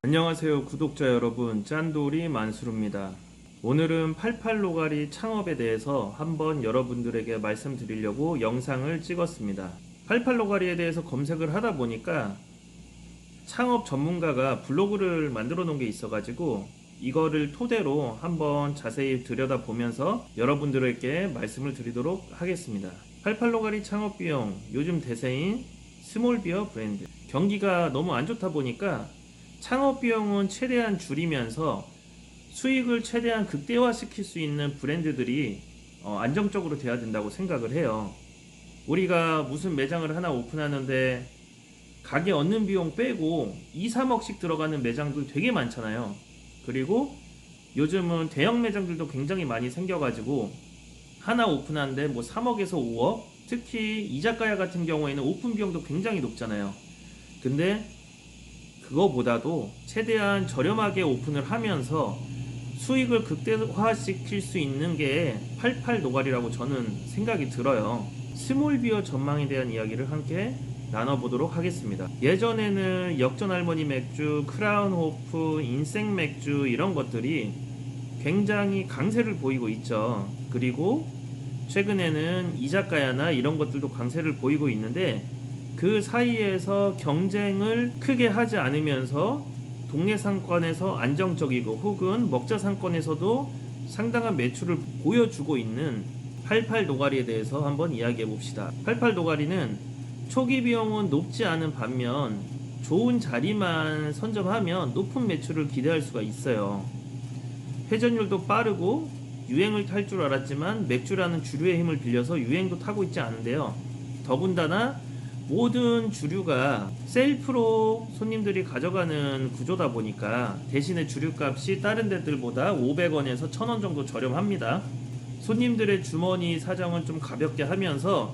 안녕하세요 구독자 여러분, 짠돌이 만수르입니다. 오늘은 88노가리 창업에 대해서 한번 여러분들에게 말씀드리려고 영상을 찍었습니다. 88노가리에 대해서 검색을 하다 보니까 창업 전문가가 블로그를 만들어 놓은 게 있어가지고 이거를 토대로 한번 자세히 들여다보면서 여러분들에게 말씀을 드리도록 하겠습니다. 88노가리 창업 비용, 요즘 대세인 스몰비어 브랜드. 경기가 너무 안 좋다 보니까 창업 비용은 최대한 줄이면서 수익을 최대한 극대화시킬 수 있는 브랜드들이 안정적으로 돼야 된다고 생각을 해요. 우리가 무슨 매장을 하나 오픈하는데 가게 얻는 비용 빼고 2, 3억씩 들어가는 매장들 되게 많잖아요. 그리고 요즘은 대형 매장들도 굉장히 많이 생겨가지고 하나 오픈하는데 뭐 3억에서 5억, 특히 이자카야 같은 경우에는 오픈 비용도 굉장히 높잖아요. 근데 그거보다도 최대한 저렴하게 오픈을 하면서 수익을 극대화시킬 수 있는 게 88노가리라고 저는 생각이 들어요. 스몰비어 전망에 대한 이야기를 함께 나눠보도록 하겠습니다. 예전에는 역전할머니 맥주, 크라운호프, 인생 맥주 이런 것들이 굉장히 강세를 보이고 있죠. 그리고 최근에는 이자카야나 이런 것들도 강세를 보이고 있는데 그 사이에서 경쟁을 크게 하지 않으면서 동네 상권에서 안정적이고 혹은 먹자 상권에서도 상당한 매출을 보여주고 있는 88노가리에 대해서 한번 이야기해 봅시다. 88노가리는 초기 비용은 높지 않은 반면 좋은 자리만 선점하면 높은 매출을 기대할 수가 있어요. 회전율도 빠르고 유행을 탈 줄 알았지만 맥주라는 주류의 힘을 빌려서 유행도 타고 있지 않은데요. 더군다나 모든 주류가 셀프로 손님들이 가져가는 구조다 보니까 대신에 주류값이 다른 데들보다 500원에서 1000원 정도 저렴합니다. 손님들의 주머니 사정은 좀 가볍게 하면서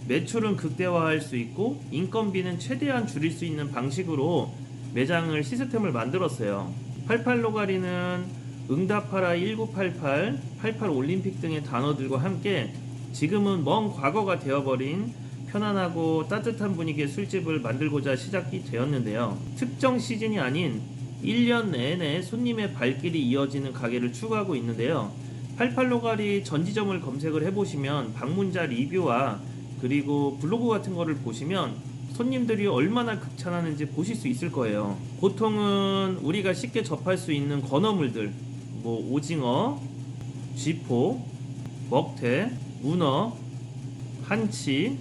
매출은 극대화할 수 있고 인건비는 최대한 줄일 수 있는 방식으로 매장을 시스템을 만들었어요. 88노가리는 응답하라 1988, 88올림픽 등의 단어들과 함께 지금은 먼 과거가 되어버린 편안하고 따뜻한 분위기의 술집을 만들고자 시작이 되었는데요. 특정 시즌이 아닌 1년 내내 손님의 발길이 이어지는 가게를 추구하고 있는데요. 88노가리 전지점을 검색을 해보시면 방문자 리뷰와 그리고 블로그 같은 거를 보시면 손님들이 얼마나 극찬하는지 보실 수 있을 거예요. 보통은 우리가 쉽게 접할 수 있는 건어물들, 뭐 오징어, 쥐포, 먹태, 문어, 한치,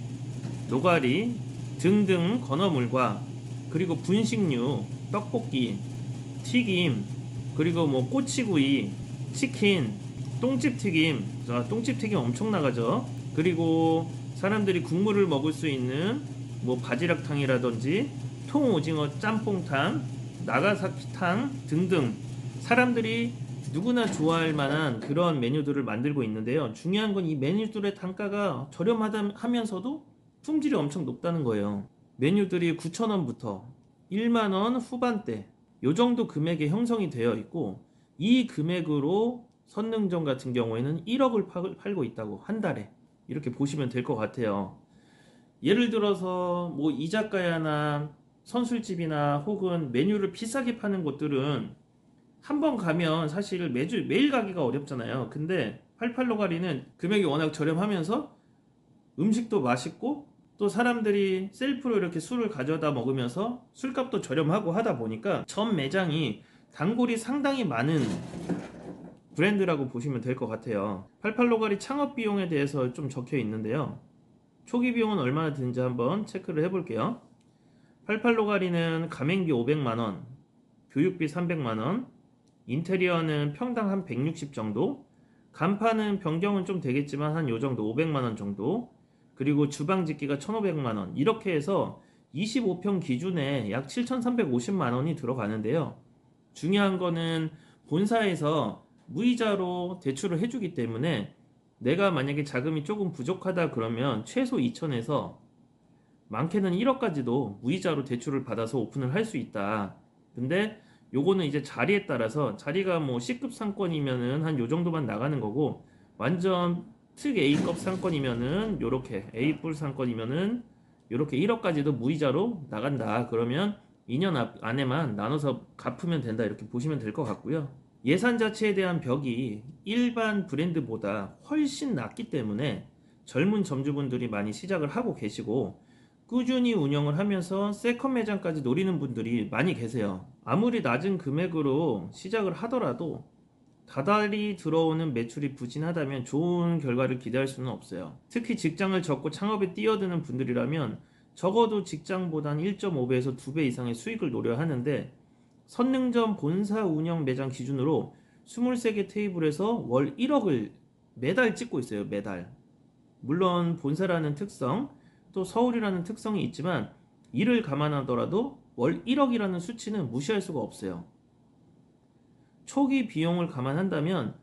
노가리 등등 건어물과 그리고 분식류, 떡볶이, 튀김, 그리고 뭐 꼬치구이, 치킨, 똥집튀김, 똥집튀김 엄청 나가죠. 그리고 사람들이 국물을 먹을 수 있는 뭐 바지락탕이라든지 통오징어 짬뽕탕, 나가사키탕 등등 사람들이 누구나 좋아할 만한 그런 메뉴들을 만들고 있는데요. 중요한 건 이 메뉴들의 단가가 저렴하면서도 품질이 엄청 높다는 거예요. 메뉴들이 9,000원부터 10,000원 후반대 요 정도 금액에 형성이 되어 있고 이 금액으로 선능점 같은 경우에는 1억을 팔고 있다고 한 달에 이렇게 보시면 될 것 같아요. 예를 들어서 뭐 이자카야나 선술집이나 혹은 메뉴를 비싸게 파는 곳들은 한 번 가면 사실 매일 가기가 어렵잖아요. 근데 88노가리는 금액이 워낙 저렴하면서 음식도 맛있고 또 사람들이 셀프로 이렇게 술을 가져다 먹으면서 술값도 저렴하고 하다 보니까 전 매장이 단골이 상당히 많은 브랜드라고 보시면 될 것 같아요. 88노가리 창업 비용에 대해서 좀 적혀 있는데요. 초기 비용은 얼마나 드는지 한번 체크를 해볼게요. 88노가리는 가맹비 500만원, 교육비 300만원, 인테리어는 평당 한 160 정도, 간판은 변경은 좀 되겠지만 한 요 정도 500만원 정도, 그리고 주방 짓기가 1,500만원, 이렇게 해서 25평 기준에 약 7,350만원이 들어가는데요. 중요한 거는 본사에서 무이자로 대출을 해주기 때문에 내가 만약에 자금이 조금 부족하다 그러면 최소 2천에서 많게는 1억까지도 무이자로 대출을 받아서 오픈을 할 수 있다. 근데 요거는 이제 자리에 따라서 자리가 뭐 C급 상권이면은 한 요 정도만 나가는 거고 완전 특 A급 상권이면은 요렇게 A뿔 상권이면은 요렇게 1억까지도 무이자로 나간다. 그러면 2년 안에만 나눠서 갚으면 된다 이렇게 보시면 될 것 같고요. 예산 자체에 대한 벽이 일반 브랜드보다 훨씬 낮기 때문에 젊은 점주분들이 많이 시작을 하고 계시고 꾸준히 운영을 하면서 세컨 매장까지 노리는 분들이 많이 계세요. 아무리 낮은 금액으로 시작을 하더라도 다달이 들어오는 매출이 부진하다면 좋은 결과를 기대할 수는 없어요. 특히 직장을 접고 창업에 뛰어드는 분들이라면 적어도 직장보단 1.5배에서 2배 이상의 수익을 노려야 하는데, 선능점 본사 운영 매장 기준으로 23개 테이블에서 월 1억을 매달 찍고 있어요. 매달. 물론 본사라는 특성, 또 서울이라는 특성이 있지만 이를 감안하더라도 월 1억이라는 수치는 무시할 수가 없어요. 초기 비용을 감안한다면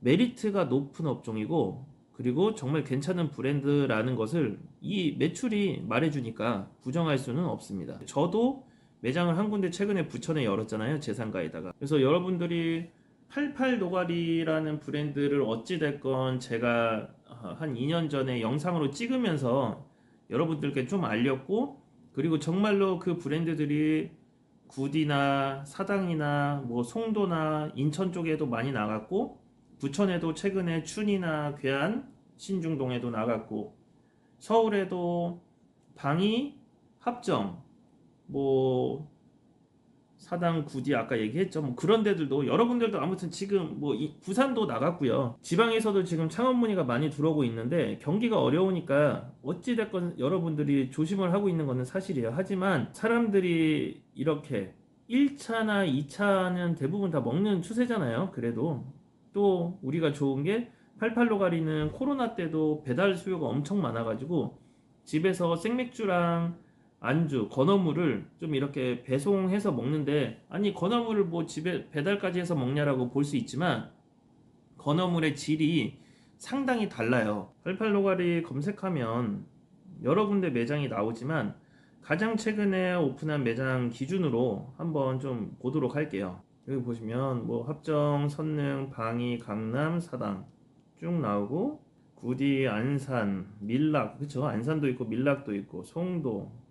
메리트가 높은 업종이고, 그리고 정말 괜찮은 브랜드라는 것을 이 매출이 말해주니까 부정할 수는 없습니다. 저도 매장을 한 군데 최근에 부천에 열었잖아요. 재산가에다가. 그래서 여러분들이 88 노가리라는 브랜드를 어찌됐건 제가 한 2년 전에 영상으로 찍으면서 여러분들께 좀 알렸고, 그리고 정말로 그 브랜드들이 구디나 사당이나 뭐 송도나 인천 쪽에도 많이 나갔고, 부천에도 최근에 춘이나 괴안, 신중동에도 나갔고, 서울에도 방이, 합정, 뭐 사당, 구디 아까 얘기했죠. 뭐 그런 데들도 여러분들도 아무튼 지금 뭐 부산도 나갔고요. 지방에서도 지금 창업 문의가 많이 들어오고 있는데 경기가 어려우니까 어찌 됐건 여러분들이 조심을 하고 있는 것은 사실이에요. 하지만 사람들이 이렇게 1차나 2차는 대부분 다 먹는 추세잖아요. 그래도 또 우리가 좋은 게 88로가리는 코로나 때도 배달 수요가 엄청 많아가지고 집에서 생맥주랑 안주, 건어물을 좀 이렇게 배송해서 먹는데, 아니 건어물을 뭐 집에 배달까지 해서 먹냐라고 볼 수 있지만 건어물의 질이 상당히 달라요. 88로가리 검색하면 여러 군데 매장이 나오지만 가장 최근에 오픈한 매장 기준으로 한번 좀 보도록 할게요. 여기 보시면 뭐 합정, 선능, 방이, 강남, 사당 쭉 나오고, 구디, 안산, 밀락, 그쵸? 안산도 있고 밀락도 있고 송도,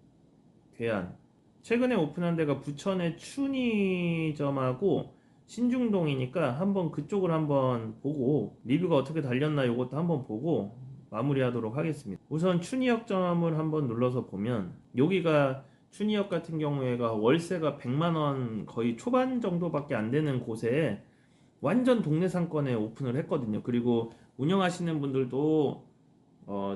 괴안. 최근에 오픈한 데가 부천의 춘이점하고 신중동이니까 한번 그쪽을 한번 보고 리뷰가 어떻게 달렸나 이것도 한번 보고 마무리하도록 하겠습니다. 우선 춘이역점을 한번 눌러서 보면, 여기가 춘이역 같은 경우에가 월세가 100만원 거의 초반 정도밖에 안 되는 곳에 완전 동네 상권에 오픈을 했거든요. 그리고 운영하시는 분들도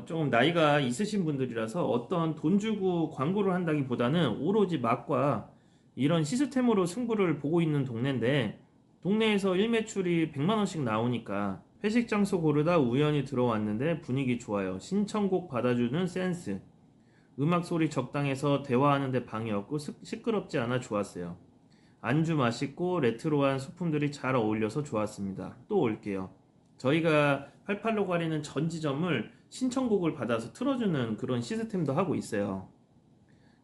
조금 나이가 있으신 분들이라서 어떤 돈 주고 광고를 한다기보다는 오로지 맛과 이런 시스템으로 승부를 보고 있는 동네인데, 동네에서 일매출이 100만원씩 나오니까 회식 장소 고르다 우연히 들어왔는데 분위기 좋아요. 신청곡 받아주는 센스. 음악 소리 적당해서 대화하는데 방해 없고 시끄럽지 않아 좋았어요. 안주 맛있고 레트로한 소품들이 잘 어울려서 좋았습니다. 또 올게요. 저희가 88로가리는 전 지점을 신청곡을 받아서 틀어주는 그런 시스템도 하고 있어요.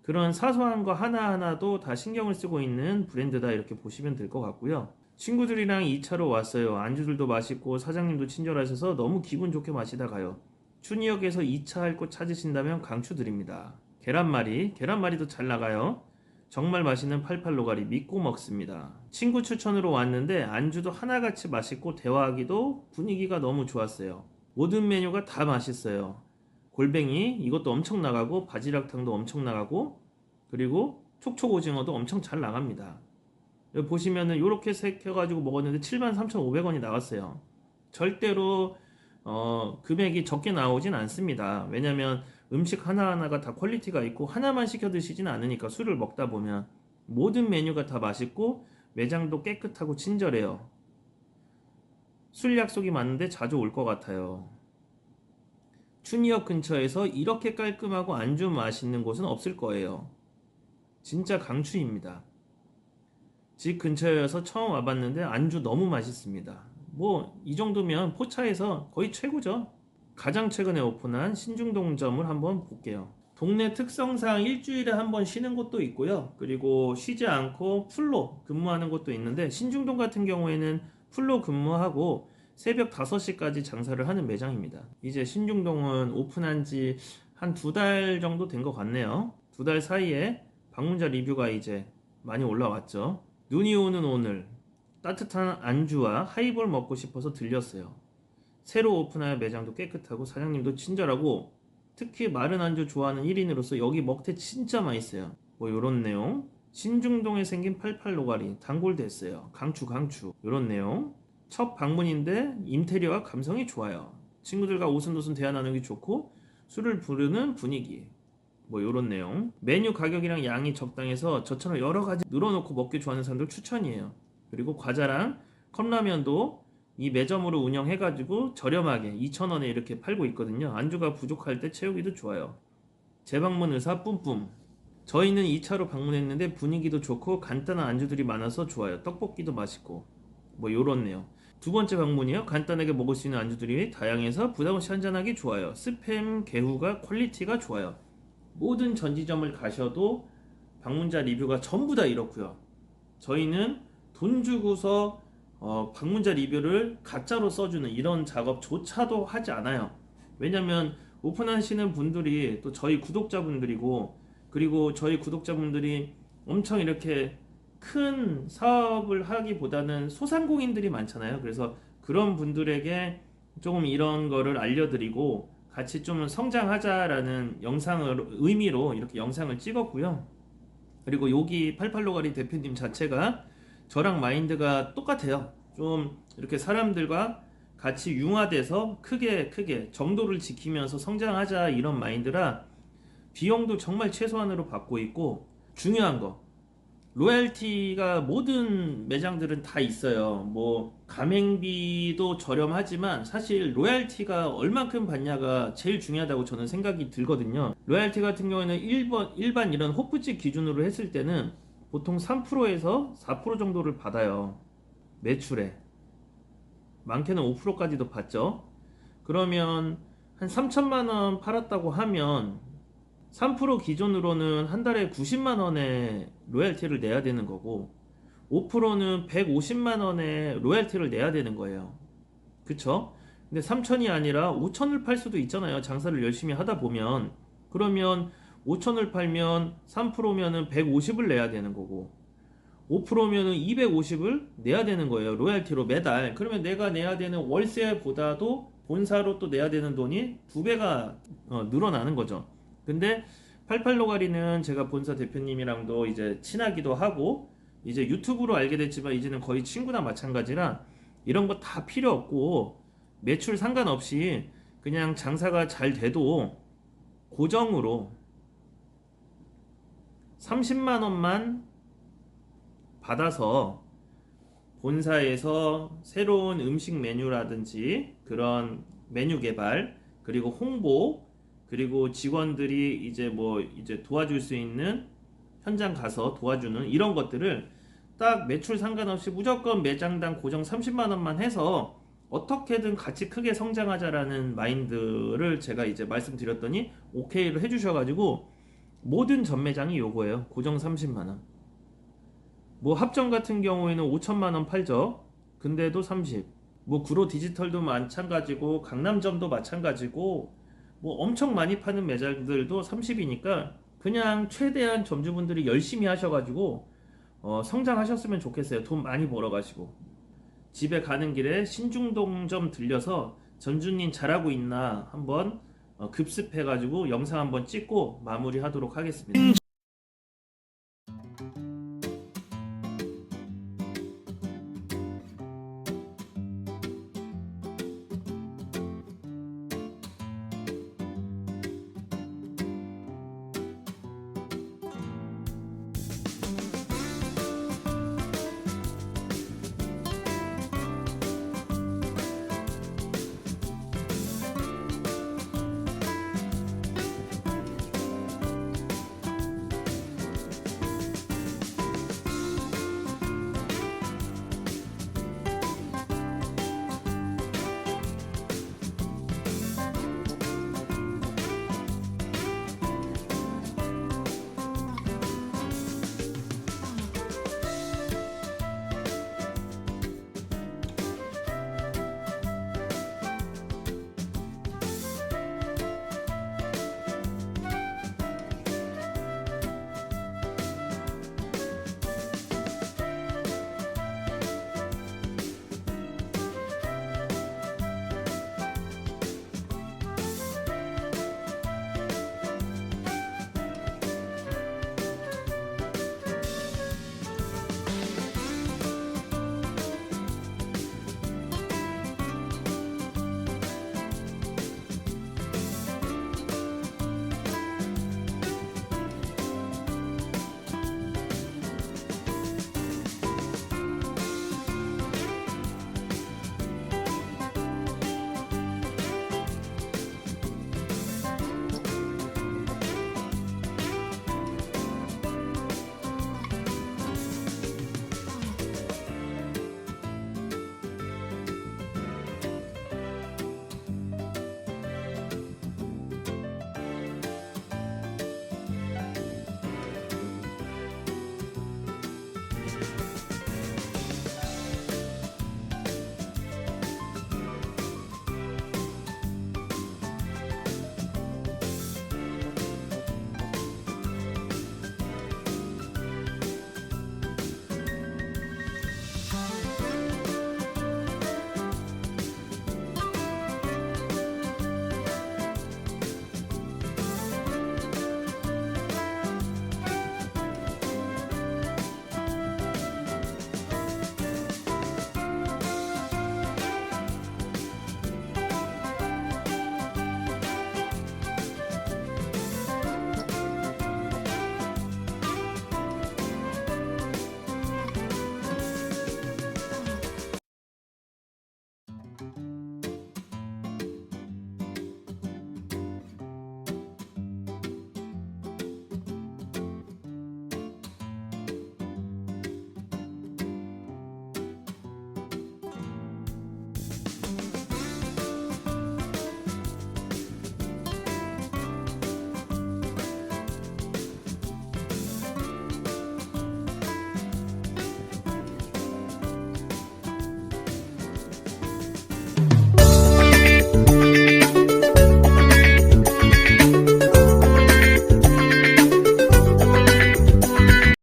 그런 사소한 거 하나하나도 다 신경을 쓰고 있는 브랜드다 이렇게 보시면 될 것 같고요. 친구들이랑 2차로 왔어요. 안주들도 맛있고 사장님도 친절하셔서 너무 기분 좋게 마시다 가요. 춘이역에서 2차 할 곳 찾으신다면 강추드립니다. 계란말이도 잘 나가요. 정말 맛있는 88로가리 믿고 먹습니다. 친구 추천으로 왔는데 안주도 하나같이 맛있고 대화하기도 분위기가 너무 좋았어요. 모든 메뉴가 다 맛있어요. 골뱅이 이것도 엄청 나가고 바지락탕도 엄청 나가고, 그리고 촉촉오징어도 엄청 잘 나갑니다. 여기 보시면은 요렇게 색해가지고 먹었는데 73,500원이 나갔어요. 절대로 금액이 적게 나오진 않습니다. 왜냐면 음식 하나하나가 다 퀄리티가 있고 하나만 시켜 드시진 않으니까. 술을 먹다 보면 모든 메뉴가 다 맛있고 매장도 깨끗하고 친절해요. 술 약속이 많은데 자주 올 것 같아요. 춘이역 근처에서 이렇게 깔끔하고 안주 맛있는 곳은 없을 거예요. 진짜 강추입니다. 집 근처여서 처음 와봤는데 안주 너무 맛있습니다. 뭐 이 정도면 포차에서 거의 최고죠. 가장 최근에 오픈한 신중동점을 한번 볼게요. 동네 특성상 일주일에 한 번 쉬는 곳도 있고요. 그리고 쉬지 않고 풀로 근무하는 곳도 있는데, 신중동 같은 경우에는 풀로 근무하고 새벽 5시까지 장사를 하는 매장입니다. 이제 신중동은 오픈한 지 한 2달 정도 된 것 같네요. 2달 사이에 방문자 리뷰가 이제 많이 올라왔죠. 눈이 오는 오늘 따뜻한 안주와 하이볼 먹고 싶어서 들렸어요. 새로 오픈하여 매장도 깨끗하고 사장님도 친절하고 특히 마른 안주 좋아하는 1인으로서 여기 먹태 진짜 맛있어요. 뭐 요런 내용. 신중동에 생긴 88노가리 단골 됐어요. 강추 요런 내용. 첫 방문인데 인테리어와 감성이 좋아요. 친구들과 오순도순 대화 나누기 좋고 술을 부르는 분위기. 뭐 요런 내용. 메뉴 가격이랑 양이 적당해서 저처럼 여러 가지 늘어놓고 먹기 좋아하는 사람들 추천이에요. 그리고 과자랑 컵라면도 이 매점으로 운영해가지고 저렴하게 2,000원에 이렇게 팔고 있거든요. 안주가 부족할 때 채우기도 좋아요. 재방문 의사 뿜뿜. 저희는 2차로 방문했는데 분위기도 좋고 간단한 안주들이 많아서 좋아요. 떡볶이도 맛있고 뭐 요렇네요. 두 번째 방문이요. 간단하게 먹을 수 있는 안주들이 다양해서 부담없이 한잔하기 좋아요. 스팸 개후가 퀄리티가 좋아요. 모든 전지점을 가셔도 방문자 리뷰가 전부 다 이렇고요. 저희는 돈 주고서 방문자 리뷰를 가짜로 써주는 이런 작업조차도 하지 않아요. 왜냐면 오픈하시는 분들이 또 저희 구독자분들이고, 그리고 저희 구독자분들이 엄청 이렇게 큰 사업을 하기보다는 소상공인들이 많잖아요. 그래서 그런 분들에게 조금 이런 거를 알려드리고 같이 좀 성장하자라는 영상을 의미로 이렇게 영상을 찍었고요. 그리고 여기 88노가리 대표님 자체가 저랑 마인드가 똑같아요. 좀 이렇게 사람들과 같이 융화돼서 크게 정도를 지키면서 성장하자 이런 마인드라 비용도 정말 최소한으로 받고 있고, 중요한 거 로얄티가 모든 매장들은 다 있어요. 뭐 가맹비도 저렴하지만 사실 로얄티가 얼만큼 받냐가 제일 중요하다고 저는 생각이 들거든요. 로얄티 같은 경우에는 일반 이런 호프집 기준으로 했을 때는 보통 3%에서 4% 정도를 받아요. 매출에 많게는 5%까지도 받죠. 그러면 한 3천만 원 팔았다고 하면 3% 기준으로는 한 달에 90만 원의 로얄티를 내야 되는 거고, 5%는 150만 원의 로얄티를 내야 되는 거예요. 그쵸? 근데 3천이 아니라 5천을 팔 수도 있잖아요. 장사를 열심히 하다 보면. 그러면 5천을 팔면 3%면은 150을 내야 되는 거고, 5%면은 250을 내야 되는 거예요. 로얄티로 매달. 그러면 내가 내야 되는 월세보다도 본사로 또 내야 되는 돈이 2배가 늘어나는 거죠. 근데 88노가리는 제가 본사 대표님이랑도 이제 친하기도 하고 이제 유튜브로 알게 됐지만 이제는 거의 친구나 마찬가지라 이런 거 다 필요 없고 매출 상관없이 그냥 장사가 잘 돼도 고정으로 30만 원만 받아서 본사에서 새로운 음식 메뉴라든지 그런 메뉴 개발, 그리고 홍보, 그리고 직원들이 이제 도와줄 수 있는 현장 가서 도와주는 이런 것들을 딱 매출 상관없이 무조건 매장당 고정 30만 원만 해서 어떻게든 같이 크게 성장하자라는 마인드를 제가 이제 말씀드렸더니 오케이를 해주셔가지고 모든 전 매장이 요거예요. 고정 30만 원. 뭐 합정 같은 경우에는 5천만 원 팔죠. 근데도 30. 뭐 구로 디지털도 마찬가지고 강남점도 마찬가지고 뭐 엄청 많이 파는 매장들도 30이니까 그냥 최대한 점주분들이 열심히 하셔가지고 성장하셨으면 좋겠어요. 돈 많이 벌어가시고 집에 가는 길에 신중동점 들려서 전주님 잘하고 있나 한번 급습해가지고 영상 한번 찍고 마무리하도록 하겠습니다.